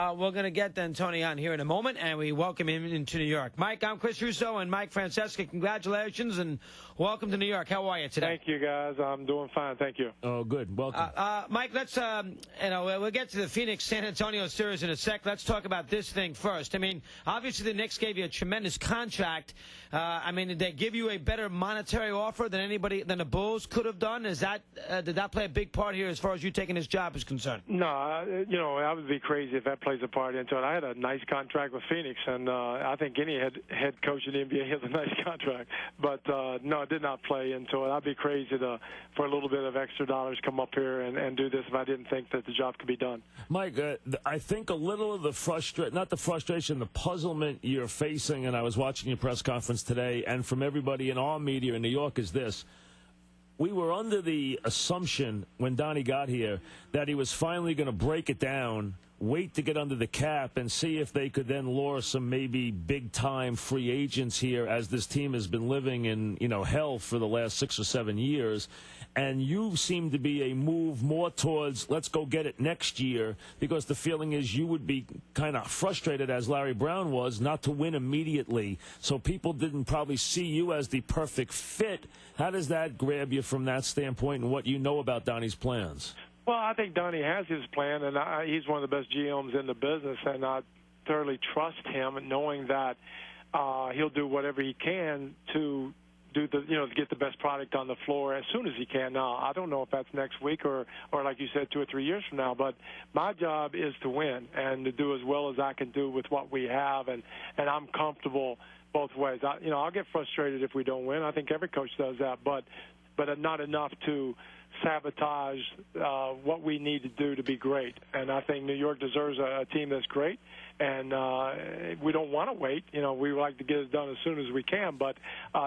We're going to get D'Antoni on here in a moment, and we welcome him into New York. Mike, I'm Chris Russo, and Mike Francesca, congratulations, and welcome to New York. How are you today? Thank you, guys. I'm doing fine. Thank you. Oh, good. Welcome. Mike, let's, we'll get to the Phoenix-San Antonio series in a sec. Let's talk about this thing first. I mean, obviously the Knicks gave you a tremendous contract. Did they give you a better monetary offer than the Bulls could have done? Did that play a big part here as far as you taking this job is concerned? No, I would be crazy if that plays a part into it. I had a nice contract with Phoenix, and I think any head coach in the NBA has a nice contract. But, no, it did not play into it. I'd be crazy for a little bit of extra dollars come up here and do this if I didn't think that the job could be done. Mike, I think a little of the the puzzlement you're facing, and I was watching your press conference today, and from everybody in our media in New York is this. We were under the assumption when Donnie got here that he was finally going to break it down, wait to get under the cap, and see if they could then lure some maybe big-time free agents here as this team has been living in, hell for the last 6 or 7 years. And you seem to be a move more towards let's go get it next year, because the feeling is you would be kind of frustrated, as Larry Brown was, not to win immediately. So people didn't probably see you as the perfect fit. How does that grab you from that standpoint and what you know about Donnie's plans? Well, I think Donnie has his plan, and he's one of the best GMs in the business, and I thoroughly trust him, knowing that he'll do whatever he can to to get the best product on the floor as soon as he can. Now, I don't know if that's next week or like you said, 2 or 3 years from now, but my job is to win and to do as well as I can do with what we have, and I'm comfortable both ways. I'll get frustrated if we don't win. I think every coach does that, but not enough to sabotage what we need to do to be great. And I think New York deserves a team that's great, and we don't want to wait. We like to get it done as soon as we can, but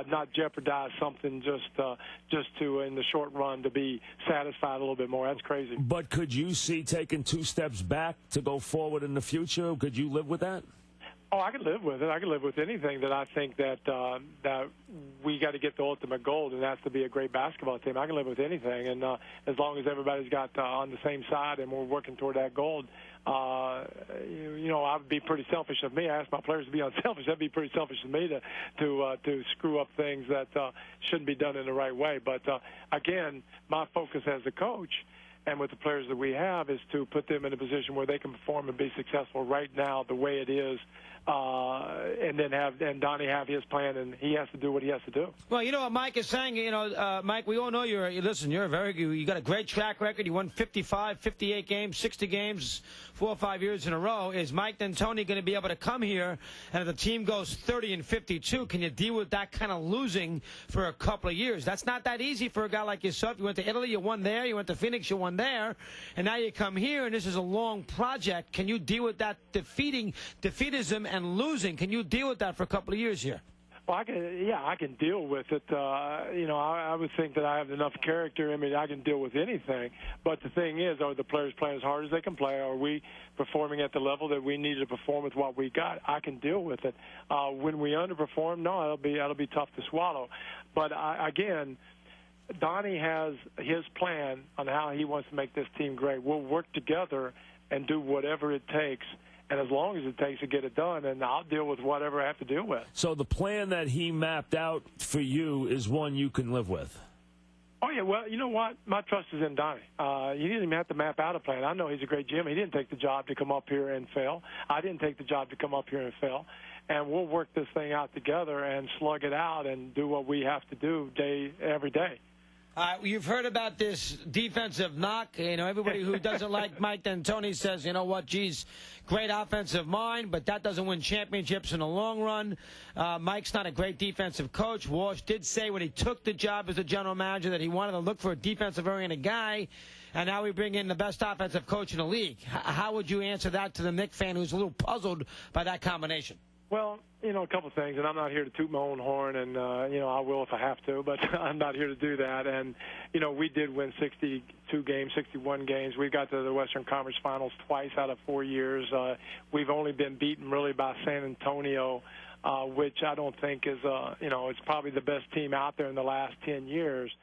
not jeopardize something just to, in the short run, to be satisfied a little bit more. That's crazy. But could you see taking 2 steps back to go forward in the future? Could you live with that? Oh, I can live with it. I can live with anything that I think that we got to get the ultimate goal, and that's to be a great basketball team. I can live with anything, and as long as everybody's got on the same side and we're working toward that goal, I would be pretty selfish of me. I ask my players to be unselfish. That'd be pretty selfish of me to screw up things that shouldn't be done in the right way. But again, my focus as a coach and with the players that we have is to put them in a position where they can perform and be successful right now the way it is, and then Donnie have his plan, and he has to do what he has to do. Well, you know what Mike is saying. Mike, we all know you're very good. You got a great track record. You won 55, 58 games, 60 games, 4 or 5 years in a row. Is Mike D'Antoni going to be able to come here, and if the team goes 30 and 52, can you deal with that kind of losing for a couple of years? That's not that easy for a guy like yourself. You went to Italy, you won there. You went to Phoenix, you won there, and now you come here, and this is a long project. Can you deal with that defeatism and losing? Can you deal with that for a couple of years here? Well, I can deal with it. I would think that I have enough character. I mean, I can deal with anything. But the thing is, are the players playing as hard as they can play? Are we performing at the level that we need to perform with what we got? I can deal with it. When we underperform, no, that'll be tough to swallow. But again, Donnie has his plan on how he wants to make this team great. We'll work together and do whatever it takes, and as long as it takes to get it done, and I'll deal with whatever I have to deal with. So the plan that he mapped out for you is one you can live with? Oh, yeah. Well, you know what? My trust is in Donnie. He didn't even have to map out a plan. I know he's a great GM. He didn't take the job to come up here and fail. I didn't take the job to come up here and fail. And we'll work this thing out together and slug it out and do what we have to do every day. You've heard about this defensive knock. Everybody who doesn't like Mike D'Antoni says, you know what, geez, great offensive mind, but that doesn't win championships in the long run. Mike's not a great defensive coach. Walsh did say when he took the job as a general manager that he wanted to look for a defensive-oriented guy, and now we bring in the best offensive coach in the league. How would you answer that to the Knicks fan who's a little puzzled by that combination? Well, a couple of things, and I'm not here to toot my own horn, and, I will if I have to, but I'm not here to do that. And, we did win 62 games, 61 games. We got to the Western Conference Finals twice out of 4 years. We've only been beaten really by San Antonio, which I don't think is, it's probably the best team out there in the last 10 years.